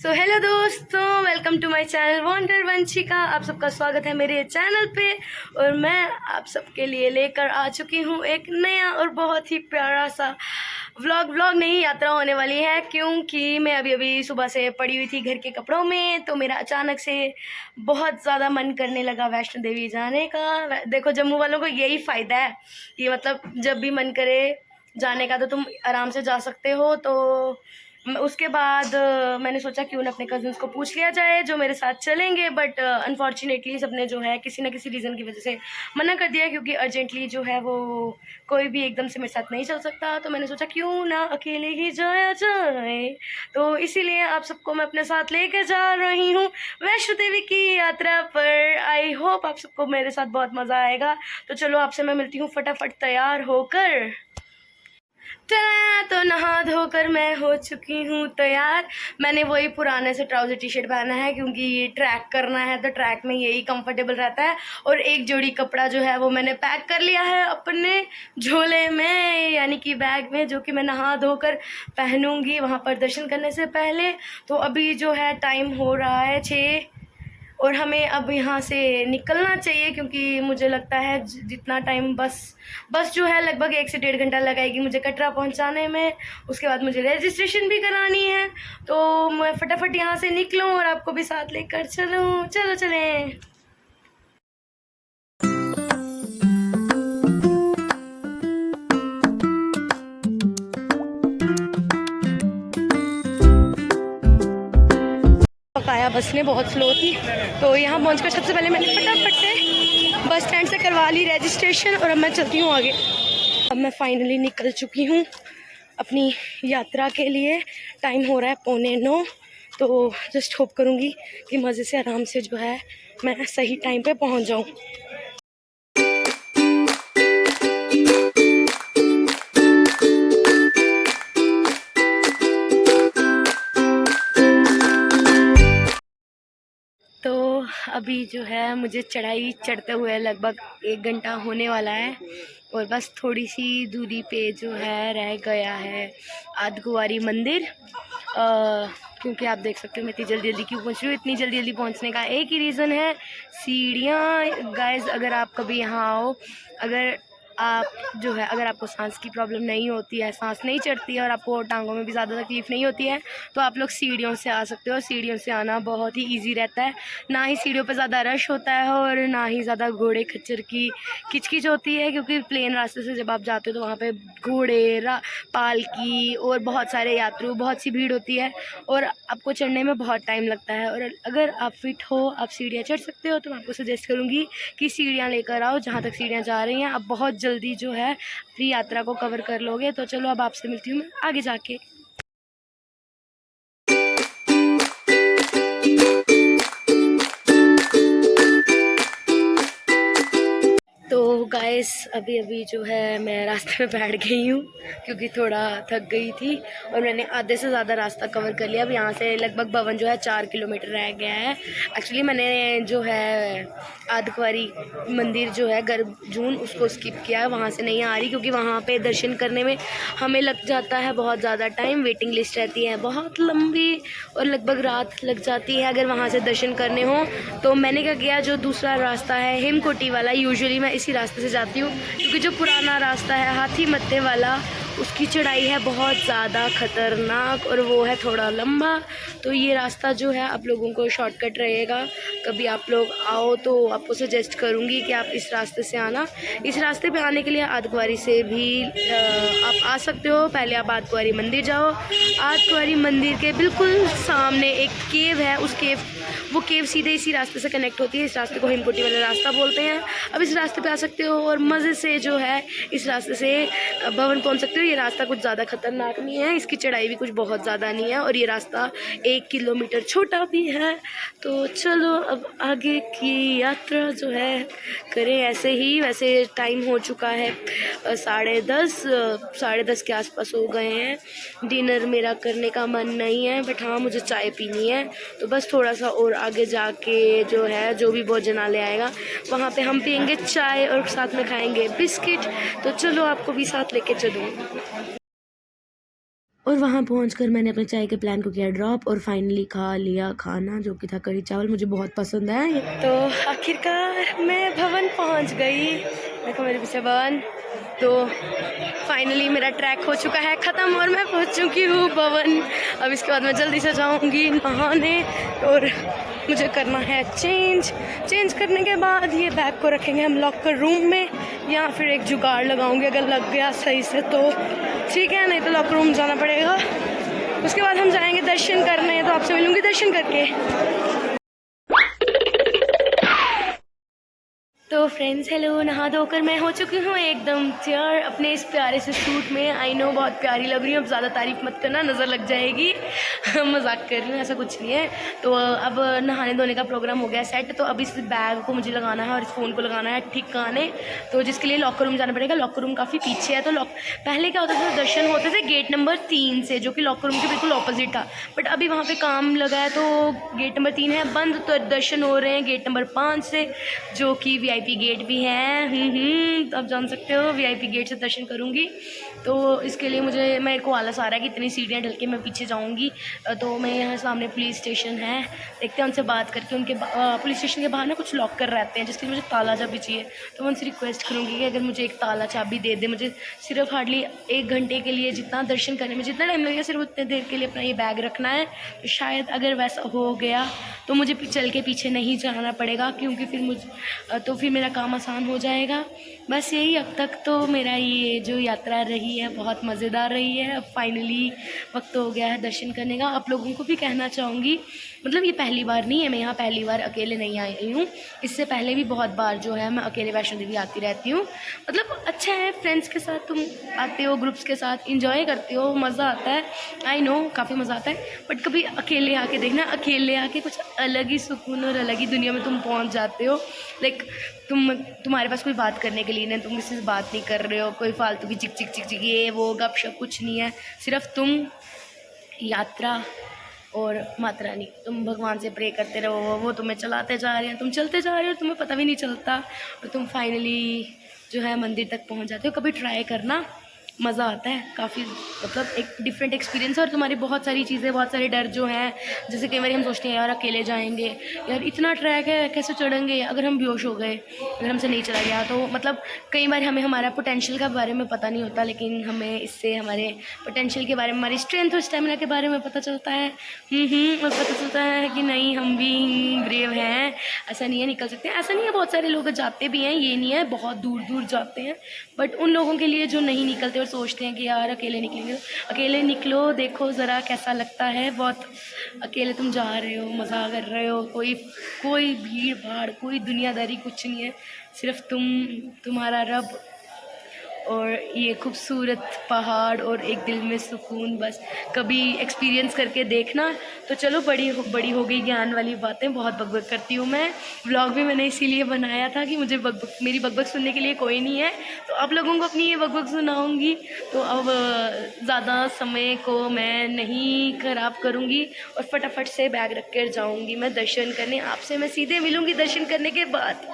Hello दोस्तों, welcome to my channel wonder Vanshika. आप सबका स्वागत है मेरे चैनल पे। और मैं आप सबके लिए लेकर आ चुकी हूँ एक नया और बहुत ही प्यारा सा व्लॉग नहीं, यात्रा होने वाली है। क्योंकि मैं अभी सुबह से पड़ी हुई थी घर के कपड़ों में, तो मेरा अचानक से बहुत ज़्यादा मन करने लगा वैष्णो देवी जाने का। देखो, जम्मू वालों को यही फ़ायदा है कि मतलब जब भी मन करे जाने का तो तुम आराम से जा सकते हो। तो उसके बाद मैंने सोचा क्यों ना अपने कज़न्स को पूछ लिया जाए जो मेरे साथ चलेंगे। बट अनफॉर्चुनेटली सबने जो है किसी न किसी रीज़न की वजह से मना कर दिया, क्योंकि अर्जेंटली जो है वो कोई भी एकदम से मेरे साथ नहीं चल सकता। तो मैंने सोचा क्यों ना अकेले ही जाया जाए। तो इसीलिए आप सबको मैं अपने साथ लेकर जा रही हूँ वैष्णो देवी की यात्रा पर। आई होप आप सबको मेरे साथ बहुत मज़ा आएगा। तो चलो आपसे मैं मिलती हूँ फटाफट तैयार होकर। तो नहा धोकर मैं हो चुकी हूँ तैयार। मैंने वही पुराने से ट्राउज़र टी शर्ट पहना है, क्योंकि ये ट्रैक करना है तो ट्रैक में यही कंफर्टेबल रहता है। और एक जोड़ी कपड़ा जो है वो मैंने पैक कर लिया है अपने झोले में, यानी कि बैग में, जो कि मैं नहा धोकर पहनूंगी वहाँ पर दर्शन करने से पहले। तो अभी जो है टाइम हो रहा है 6 और हमें अब यहाँ से निकलना चाहिए, क्योंकि मुझे लगता है जितना टाइम बस जो है लगभग 1 से 1.5 घंटा लगाएगी मुझे कटरा पहुँचाने में। उसके बाद मुझे रजिस्ट्रेशन भी करानी है। तो मैं फटाफट यहाँ से निकलूँ और आपको भी साथ लेकर चलूँ। चलो चलें। पकाया बस ने बहुत स्लो थी, तो यहाँ पहुँचकर सबसे पहले मैंने फटाफट से बस स्टैंड से करवा ली रजिस्ट्रेशन और अब मैं चलती हूँ आगे। अब मैं फाइनली निकल चुकी हूँ अपनी यात्रा के लिए। टाइम हो रहा है 8:45। तो जस्ट होप करूँगी कि मज़े से आराम से जो है मैं सही टाइम पे पहुँच जाऊँ। तो अभी जो है मुझे चढ़ाई चढ़ते हुए लगभग 1 घंटा होने वाला है और बस थोड़ी सी दूरी पे जो है रह गया है अर्धकुंवारी मंदिर। क्योंकि आप देख सकते हो मैं इतनी जल्दी क्यों पहुंच रही हूँ। इतनी जल्दी पहुंचने का एक ही रीज़न है, सीढ़ियाँ। गाइस, अगर आप कभी यहाँ आओ, अगर आपको सांस की प्रॉब्लम नहीं होती है, सांस नहीं चढ़ती है और आपको टांगों में भी ज़्यादा तकलीफ़ नहीं होती है, तो आप लोग सीढ़ियों से आ सकते हो। सीढ़ियों से आना बहुत ही इजी रहता है। ना ही सीढ़ियों पर ज़्यादा रश होता है और ना ही ज़्यादा घोड़े खच्चर की किचकिच होती है, क्योंकि प्लेन रास्ते से जब आप जाते हो तो वहाँ पे घोड़े, पालकी और बहुत सारे यात्रु, बहुत सी भीड़ होती है और आपको चढ़ने में बहुत टाइम लगता है। और अगर आप फिट हो, आप सीढ़ियाँ चढ़ सकते हो, तो मैं आपको सजेस्ट करूँगी कि सीढ़ियाँ लेकर आओ जहाँ तक सीढ़ियाँ जा रही हैं। आप बहुत जल्दी जो है अपनी यात्रा को कवर कर लोगे। तो चलो अब आपसे मिलती हूँ मैं आगे जाके। तो गाइस, अभी जो है मैं रास्ते में बैठ गई हूँ, क्योंकि थोड़ा थक गई थी और मैंने आधे से ज़्यादा रास्ता कवर कर लिया। अब यहाँ से लगभग भवन जो है 4 किलोमीटर रह गया है। एक्चुअली मैंने जो है अर्धकुंवारी मंदिर जो है गर्भजून, उसको स्किप किया है। वहाँ से नहीं आ रही, क्योंकि वहाँ पे दर्शन करने में हमें लग जाता है बहुत ज़्यादा टाइम। वेटिंग लिस्ट रहती है बहुत लंबी और लगभग रात लग जाती है अगर वहाँ से दर्शन करने हो। तो मैंने क्या किया, जो दूसरा रास्ता है हेमकोटी वाला, यूजुअली मैं इसी रास्ते से जाती हूँ, क्योंकि जो पुराना रास्ता है हाथी मत्थे वाला, उसकी चढ़ाई है बहुत ज़्यादा ख़तरनाक और वो है थोड़ा लंबा। तो ये रास्ता जो है आप लोगों को शॉर्टकट रहेगा। कभी आप लोग आओ तो आपको सजेस्ट करूँगी कि आप इस रास्ते से आना। इस रास्ते पे आने के लिए अर्धकुंवारी से भी आप आ सकते हो। पहले आप अर्धकुंवारी मंदिर जाओ। अर्धकुंवारी मंदिर के बिल्कुल सामने एक केव है, वो केव सीधे इसी रास्ते से कनेक्ट होती है। इस रास्ते को हेमकोटी वाला रास्ता बोलते हैं। अब इस रास्ते पे आ सकते हो और मज़े से जो है इस रास्ते से भवन पहुंच सकते हो। ये रास्ता कुछ ज़्यादा खतरनाक नहीं है, इसकी चढ़ाई भी कुछ बहुत ज़्यादा नहीं है और ये रास्ता 1 किलोमीटर छोटा भी है। तो चलो अब आगे की यात्रा जो है करें ऐसे ही। वैसे टाइम हो चुका है 10:30 के आसपास हो गए हैं। डिनर मेरा करने का मन नहीं है, बट हाँ मुझे चाय पीनी है। तो बस थोड़ा सा और आगे जाके जो है जो भी भोजनालय आएगा वहाँ पे हम पियेंगे चाय और साथ में खाएंगे बिस्किट। तो चलो आपको भी साथ लेके चलूँ। और वहाँ पहुंचकर मैंने अपने चाय के प्लान को किया ड्रॉप और फाइनली खा लिया खाना, जो कि था कढ़ी चावल। मुझे बहुत पसंद है। तो आखिरकार मैं भवन पहुंच गई। देखो मेरे पीछे भवन। तो फाइनली मेरा ट्रैक हो चुका है ख़त्म और मैं पहुंच चुकी हूँ भवन। अब इसके बाद मैं जल्दी से जाऊंगी नहाने और मुझे करना है चेंज करने के बाद ये बैग को रखेंगे हम लॉकर रूम में, या फिर एक जुगाड़ लगाऊंगी अगर लग गया सही से तो ठीक है, नहीं तो लॉकर रूम जाना पड़ेगा। उसके बाद हम जाएंगे दर्शन करने, तो आपसे मिलूंगी दर्शन करके। तो फ्रेंड्स हेलो, नहा धोकर मैं हो चुकी हूँ एकदम तैयार अपने इस प्यारे से सूट में। आई नो बहुत प्यारी लग रही हूँ, अब ज़्यादा तारीफ मत करना, नज़र लग जाएगी। मजाक कर रही हूँ, ऐसा कुछ नहीं है। तो अब नहाने धोने का प्रोग्राम हो गया सेट, तो अब इस बैग को मुझे लगाना है और इस फ़ोन को लगाना है ठिकाने, तो जिसके लिए लॉकर रूम जाना पड़ेगा। लॉकर रूम काफ़ी पीछे है, तो पहले क्या होता था, दर्शन होते थे गेट नंबर 3 से, जो कि लॉकर रूम के बिल्कुल ऑपोजिट था। बट अभी वहाँ पर काम लगा है तो गेट नंबर 3 है बंद, तो दर्शन हो रहे हैं गेट नंबर 5 से, जो कि VIP गेट भी है। तो आप जान सकते हो VIP गेट से दर्शन करूँगी। तो इसके लिए मेरे को आलस आ रहा है कि इतनी सीढ़ियाँ ढल के मैं पीछे जाऊँगी। तो मैं यहाँ सामने पुलिस स्टेशन है, देखते हैं उनसे बात करके। उनके पुलिस स्टेशन के बाहर ना कुछ लॉकर रहते हैं, जिसके लिए मुझे ताला चाबी चाहिए। तो मैं उनसे रिक्वेस्ट करूँगी कि अगर मुझे एक ताला चाबी दे दे। मुझे सिर्फ हार्डली 1 घंटे के लिए, जितना दर्शन करने में जितना टाइम लगेगा, सिर्फ उतने देर के लिए अपना ये बैग रखना है। तो शायद अगर वैसा हो गया तो मुझे चल के पीछे नहीं जाना पड़ेगा, क्योंकि फिर मेरा काम आसान हो जाएगा। बस यही, अब तक तो मेरा ये जो यात्रा रही है बहुत मज़ेदार रही है। अब फाइनली वक्त हो गया है दर्शन करने का। आप लोगों को भी कहना चाहूँगी, मतलब ये पहली बार नहीं है, मैं यहाँ पहली बार अकेले नहीं आई हूँ। इससे पहले भी बहुत बार जो है मैं अकेले वैष्णो देवी आती रहती हूँ। मतलब अच्छा है, फ्रेंड्स के साथ तुम आते हो, ग्रुप्स के साथ इंजॉय करते हो, मज़ा आता है। आई नो काफ़ी मज़ा आता है, बट कभी अकेले आके देखना, अकेले आके कुछ अलग ही सुकून और अलग ही दुनिया में तुम पहुँच जाते हो। लाइक तुम्हारे पास कोई बात करने के लिए नहीं, तुम किसी से बात नहीं कर रहे हो, कोई फालतू की चिक चिक चिक चिक ये वो गपशप कुछ नहीं है। सिर्फ तुम, यात्रा और माता रानी, तुम भगवान से प्रे करते रहो, वो तुम्हें चलाते जा रहे हैं, तुम चलते जा रहे हो, तुम्हें पता भी नहीं चलता, और तुम फाइनली जो है मंदिर तक पहुंच जाते हो। कभी ट्राई करना, मज़ा आता है काफ़ी, मतलब एक डिफरेंट एक्सपीरियंस है। और तुम्हारी बहुत सारी चीज़ें, बहुत सारे डर जो हैं, जैसे कई बार हम सोचते हैं यार अकेले जाएंगे, यार इतना ट्रैक है कैसे चढ़ेंगे, अगर हम बेहोश हो गए, अगर हमसे नहीं चला गया तो, मतलब कई बार हमें हमारा पोटेंशियल के बारे में पता नहीं होता, लेकिन हमें इससे हमारे पोटेंशियल के बारे में, हमारी स्ट्रेंथ और स्टेमिना के बारे में पता चलता है। और पता चलता है कि नहीं, हम भी ब्रेव हैं, ऐसा नहीं है निकल सकते हैं। ऐसा नहीं है, बहुत सारे लोग जाते भी हैं, ये नहीं है बहुत दूर दूर जाते हैं, बट उन लोगों के लिए जो नहीं निकलते और सोचते हैं कि यार अकेले निकलेंगे, अकेले निकलो, देखो ज़रा कैसा लगता है। बहुत अकेले तुम जा रहे हो, मज़ा कर रहे हो, कोई भीड़ भाड़, कोई दुनियादारी कुछ नहीं है, सिर्फ तुम्हारा रब और ये खूबसूरत पहाड़ और एक दिल में सुकून। बस कभी एक्सपीरियंस करके देखना। तो चलो, बड़ी हो गई ज्ञान वाली बातें, बहुत बकबक करती हूँ मैं। व्लॉग भी मैंने इसीलिए बनाया था कि मुझे मेरी बकबक सुनने के लिए कोई नहीं है, तो आप लोगों को अपनी ये बकबक सुनाऊँगी। तो अब ज़्यादा समय को मैं नहीं ख़राब करूँगी और फटाफट से बैग रख कर जाऊँगी मैं दर्शन करने। आपसे मैं सीधे मिलूँगी दर्शन करने के बाद।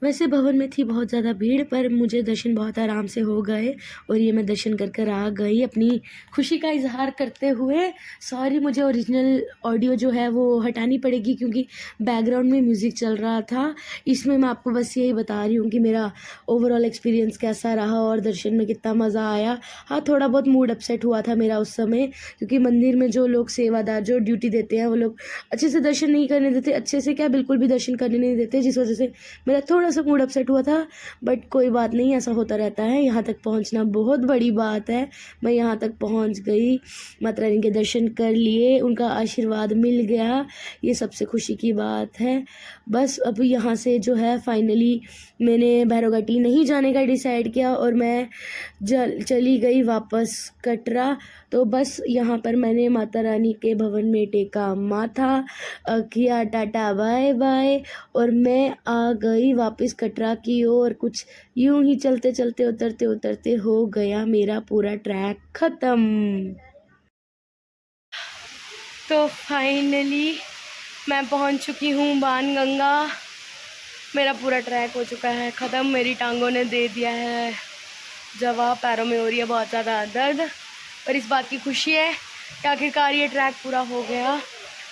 वैसे भवन में थी बहुत ज़्यादा भीड़, पर मुझे दर्शन बहुत आराम से हो गए और ये मैं दर्शन कर आ गई अपनी खुशी का इजहार करते हुए। सॉरी, मुझे ओरिजिनल ऑडियो जो है वो हटानी पड़ेगी, क्योंकि बैकग्राउंड में म्यूज़िक चल रहा था। इसमें मैं आपको बस यही बता रही हूँ कि मेरा ओवरऑल एक्सपीरियंस कैसा रहा और दर्शन में कितना मज़ा आया। हाँ, थोड़ा बहुत मूड अपसेट हुआ था मेरा उस समय, क्योंकि मंदिर में जो लोग सेवादार जो ड्यूटी देते हैं, वो लोग अच्छे से दर्शन नहीं करने देते, अच्छे से क्या बिल्कुल भी दर्शन करने नहीं देते, जिस वजह से मेरा थोड़ा सा मूड अपसेट हुआ था। बट कोई बात नहीं, ऐसा होता रहता है। यहाँ तक पहुँचना बहुत बड़ी बात है। मैं यहाँ तक पहुँच गई, माता रानी के दर्शन कर लिए, उनका आशीर्वाद मिल गया, ये सबसे खुशी की बात है। बस अब यहाँ से जो है फाइनली मैंने भैरवघाटी नहीं जाने का डिसाइड किया और मैं चली गई वापस कटरा। तो बस यहाँ पर मैंने माता रानी के भवन में टेका माथा, किया टाटा बाय बाय, और मैं आ गई वापस कटरा की ओर। कुछ यूं ही चलते चलते उतरते उतरते हो गया मेरा पूरा ट्रैक ख़त्म। तो फाइनली मैं पहुंच चुकी हूँ बाणगंगा। मेरा पूरा ट्रैक हो चुका है ख़त्म। मेरी टांगों ने दे दिया है जवाब, पैरों में हो रही है बहुत ज़्यादा दर्द। और इस बात की खुशी है कि आखिरकार ये ट्रैक पूरा हो गया।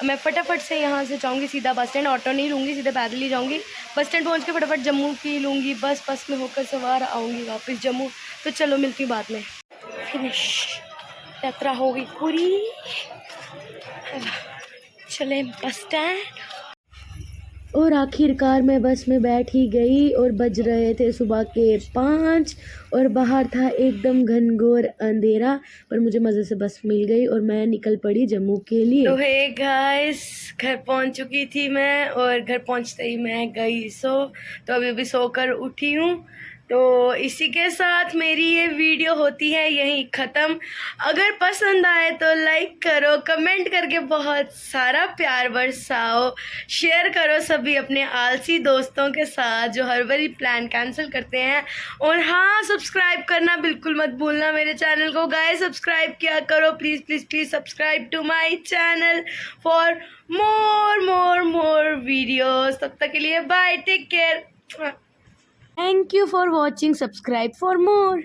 मैं फटाफट से यहाँ से जाऊँगी सीधा बस स्टैंड, ऑटो नहीं लूँगी, सीधे पैदल ही जाऊँगी। बस स्टैंड पहुँच के फटाफट जम्मू की लूँगी बस में होकर सवार आऊँगी वापस जम्मू। तो चलो मिलती हूँ बाद में। फिनिश, यात्रा हो गई पूरी। चले बस स्टैंड और आखिरकार मैं बस में बैठ ही गई और बज रहे थे सुबह के 5 और बाहर था एकदम घनघोर अंधेरा, पर मुझे मज़े से बस मिल गई और मैं निकल पड़ी जम्मू के लिए। तो हे गाइस, घर पहुंच चुकी थी मैं और घर पहुंचते ही मैं गई तो अभी सोकर उठी हूँ। तो इसी के साथ मेरी ये वीडियो होती है यहीं ख़त्म। अगर पसंद आए तो लाइक करो, कमेंट करके बहुत सारा प्यार बरसाओ, शेयर करो सभी अपने आलसी दोस्तों के साथ जो हर बारी प्लान कैंसिल करते हैं। और हाँ, सब्सक्राइब करना बिल्कुल मत भूलना मेरे चैनल को। गाइस सब्सक्राइब किया करो please please please. Subscribe to my channel for more videos. तब तक के लिए bye, take care. Thank you for watching. Subscribe for more.